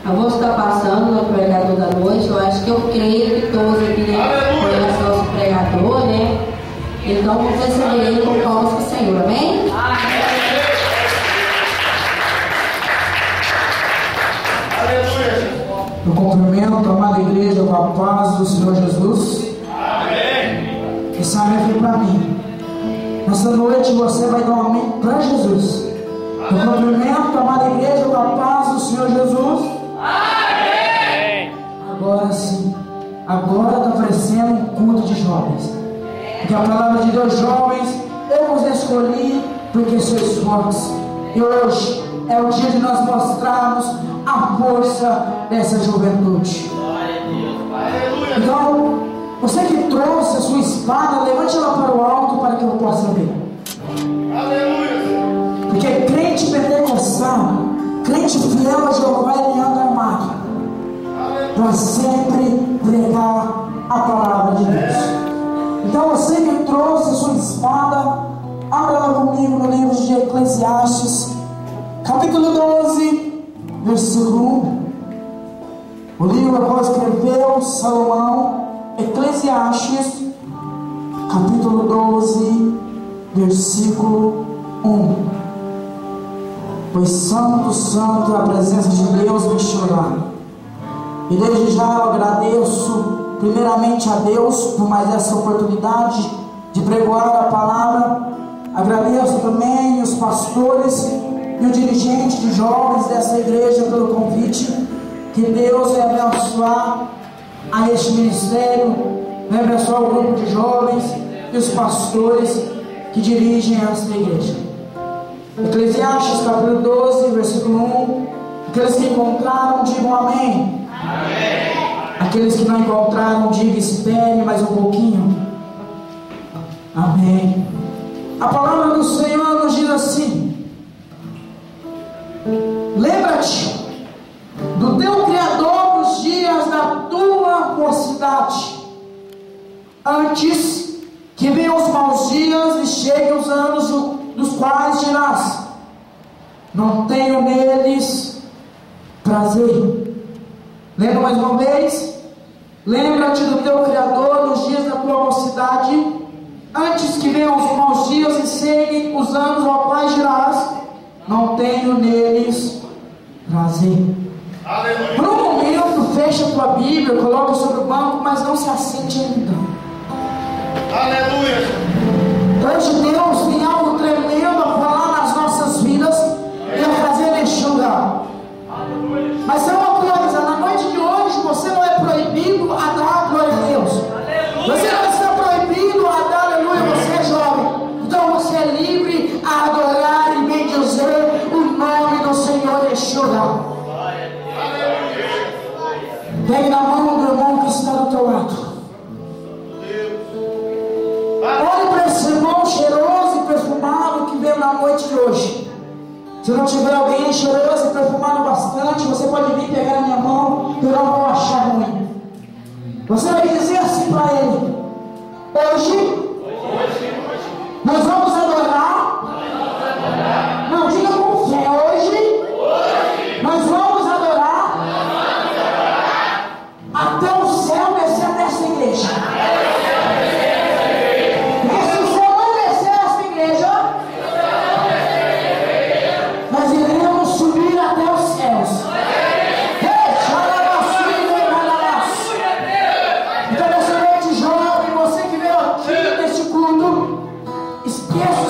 Eu vou estar passando no pregador da noite. Eu acho que eu creio que todos aqui conhecem nosso pregador, né? Então vamos receber ele com palmas para o Senhor, amém? Eu cumprimento a amada igreja com a paz do Senhor Jesus. Amém. Esse amém foi para mim. Nessa noite você vai dar um amém para Jesus. Eu cumprimento a amada igreja com a paz do Senhor Jesus. Amém. Agora sim, agora está aparecendo um culto de jovens. Porque a palavra de Deus, jovens, eu vos escolhi porque sois fortes. E hoje é o dia de nós mostrarmos a força dessa juventude. Então, você que trouxe a sua espada, levante ela para o alto para que eu possa ver. Porque crente pentecostal, crente fiel a Jeová, ele anda armado para sempre pregar a palavra de Deus. Então, você que trouxe a sua espada, abra ela comigo no livro de Eclesiastes, capítulo 12, versículo 1. O livro a qual escreveu Salomão, Eclesiastes, capítulo 12, versículo 1. Pois santo, santo é a presença de Deus neste lugar. E desde já eu agradeço primeiramente a Deus por mais essa oportunidade de pregoar a palavra. Agradeço também os pastores e o dirigente de jovens dessa igreja pelo convite. Que Deus vai abençoar a este ministério, vai abençoar o grupo de jovens e os pastores que dirigem esta igreja. Eclesiastes capítulo 12, versículo 1. Aqueles que encontraram, digam amém. Amém. Aqueles que não encontraram, digam espere mais um pouquinho. Amém. A palavra do Senhor nos diz assim: lembra-te do teu Criador nos dias da tua mocidade, antes que venham os maus dias e cheguem os anos dos quais dirás: não tenho neles prazer. Lendo mais uma vez: lembra-te do teu Criador nos dias da tua mocidade, antes que venham os maus dias e cheguem os anos aos quais dirás: não tenho neles prazer. Aleluia. Por um momento, fecha a tua Bíblia, coloca sobre o banco, mas não se assente ainda. Aleluia. Hoje Deus tem algo tremendo a falar nas nossas vidas e a fazer neste lugar. Mas é uma coisa, na noite de hoje você não é proibido a dar glória a Deus. Você não está proibido a dar aleluia, você é jovem. Então você é livre a adorar e bendizer o nome do Senhor neste lugar. Pegue na mão do irmão que está do teu lado. Olhe para esse irmão cheiroso e perfumado que veio na noite de hoje. Se não tiver alguém cheiroso e perfumado bastante, você pode vir pegar na minha mão, eu não vou achar ruim. Você vai dizer assim para ele: hoje nós vamos adorar. Não, diga com fé: hoje nós vamos adorar até o céu descer nessa igreja. E se o céu não descer nessa igreja, nós iremos subir até os céus. Então nessa noite, jovem, você que veio aqui neste culto, esqueça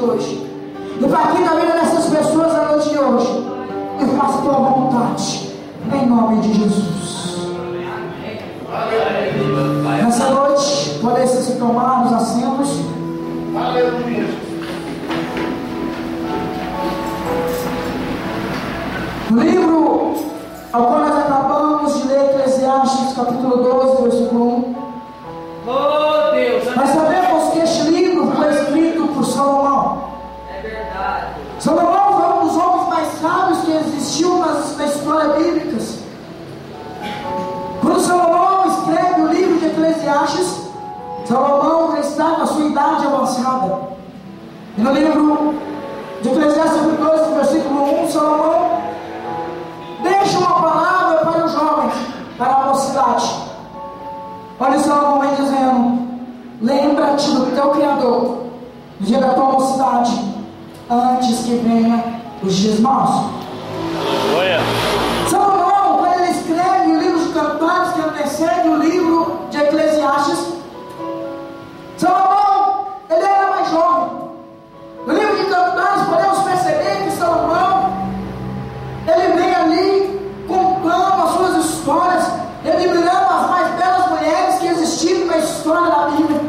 hoje. E para quem está vendo essas pessoas na noite de hoje, eu faço tua vontade, em nome de Jesus. Nessa noite, podem se tomar os assentos. Aleluia. No livro ao qual nós acabamos de ler, Eclesiastes capítulo 12, versículo 1. Oh Deus! Nós sabemos que este livro foi escrito por Salomão. É verdade. Salomão foi um dos homens mais sábios que existiu na história bíblica. Quando Salomão escreve o livro de Eclesiastes, Salomão já está com a sua idade avançada. E no livro de Eclesiastes 12, versículo 1, Salomão deixa uma palavra para os jovens, para a mocidade. Olha o Salomão vem dizendo: lembra-te do teu Criador no dia da tua mocidade, antes que venha os dias maus. Salomão, quando ele escreve o livro de Cantares, que antecede o livro de Eclesiastes, Salomão, ele era mais jovem. No livro de Cantares podemos perceber que Salomão, ele vem ali contando as suas histórias, admirando as mais belas mulheres que existiram na história da Bíblia.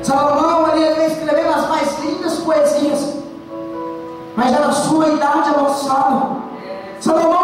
Salomão, ele vem escrevendo as mais lindas poesias, mas já na sua idade avançada. Salomão